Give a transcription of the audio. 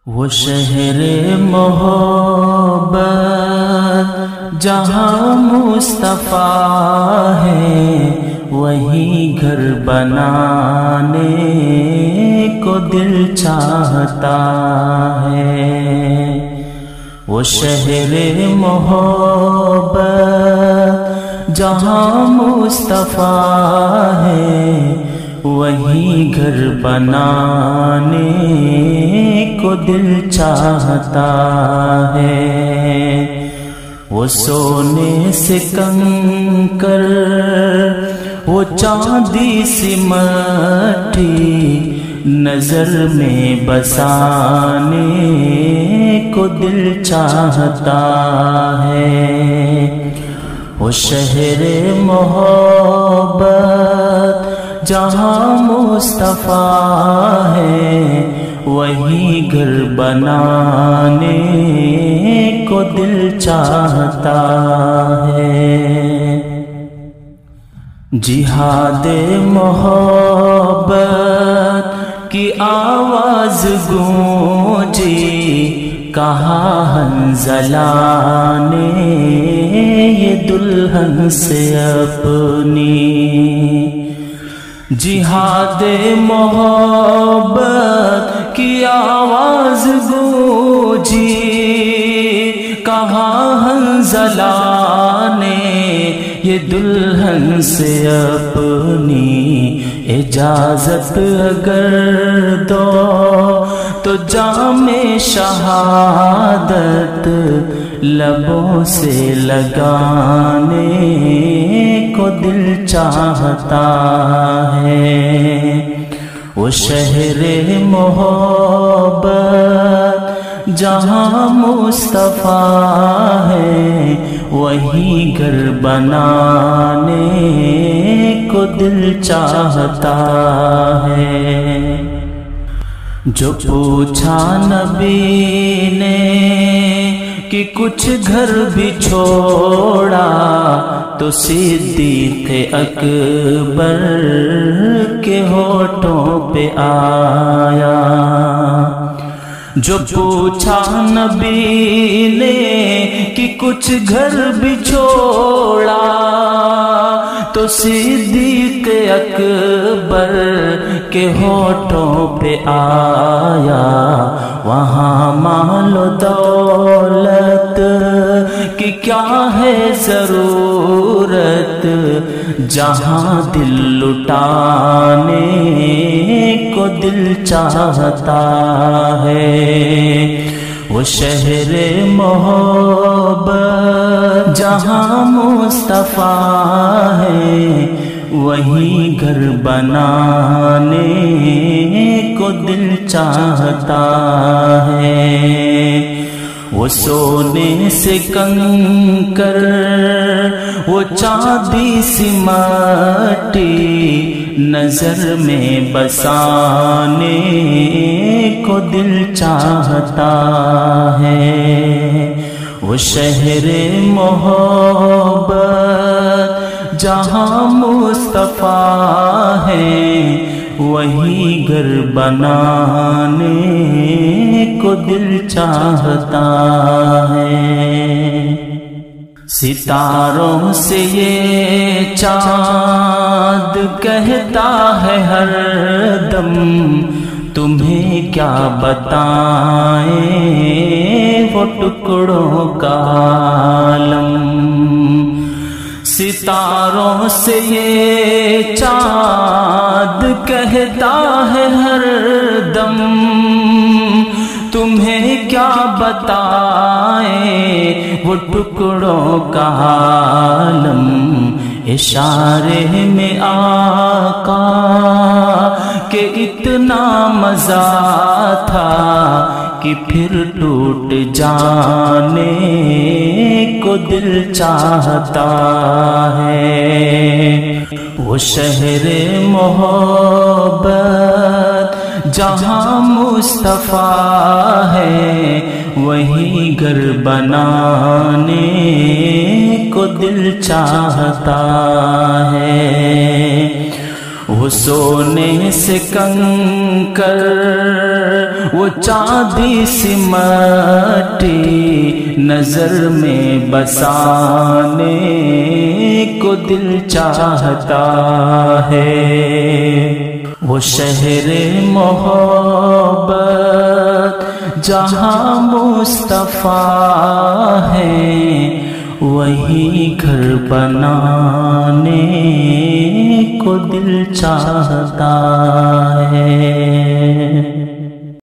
وہ شہر محبت جہاں مصطفیٰ ہے، وہی گھر بنانے کو دل چاہتا ہے۔ وہ شہر محبت جہاں مصطفیٰ ہے، وہی گھر بنانے کو دل چاہتا ہے۔ وہ سونے سے کنکر، وہ چاندی سی مٹی، نظر میں بسانے کو دل چاہتا ہے۔ وہ شہر محبت جہاں مصطفیٰ ہے، وہی گھر بنانے کو دل چاہتا ہے۔ جہاد محبت کی آواز گونجی، کہا حنظلہ نے یہ دلہن سے اپنی۔ جہاد محبت کی آواز گونجی، کہا حنظلہ نے یہ دلہن سے اپنی۔ اجازت اگر دو تو جام شہادت لبوں سے لگانے کو دل چاہتا ہے۔ وہ شہر محبت جہاں مصطفیٰ ہے، وہی گھر بنانے کو دل چاہتا ہے۔ جو پوچھا نبی نے کہ کچھ گھر بھی چھوڑا، تو صدیق اکبر کے ہونٹوں پہ آیا۔ جو پوچھا نبی نے کہ کچھ گھر بھی چھوڑا، تو صدیق اکبر کے ہونٹوں پہ آیا۔ وہاں مال و دولت کی کیا ہے ضرورت، جہاں دل لٹانے کو دل چاہتا ہے۔ وہ شہر محبت جہاں مصطفیٰ ہے، وہی گھر بنانے کو دل چاہتا ہے۔ وہ سونے سے کنکر، وہ چاندی سی مٹی، نظر میں بسانے کو دل چاہتا ہے۔ وہ شہر محبت جہاں مصطفیٰ ہے، وہی گھر بنانے کو دل چاہتا ہے۔ ستاروں سے یہ چاند کہتا ہے ہر دم، تمہیں کیا بتائیں وہ ٹکڑوں کا عالم۔ ستاروں سے یہ چاند کہتا ہے ہر دم، تمہیں کیا بتائیں وہ ٹکڑوں کا عالم۔ اشارے میں آقا کہ اتنا مزہ تھا کہ پھر ٹوٹ جانے کو دل چاہتا ہے۔ وہ شہر محبت جہاں مصطفیٰ ہے، وہی گھر بنانے کو دل چاہتا ہے۔ وہ سونے سے کنکر، وہ چاندی سی مٹی، نظر میں بسانے کو دل چاہتا ہے۔ وہ شہر محبت جہاں مصطفیٰ ہے، وہی گھر بنانے کو دل چاہتا ہے۔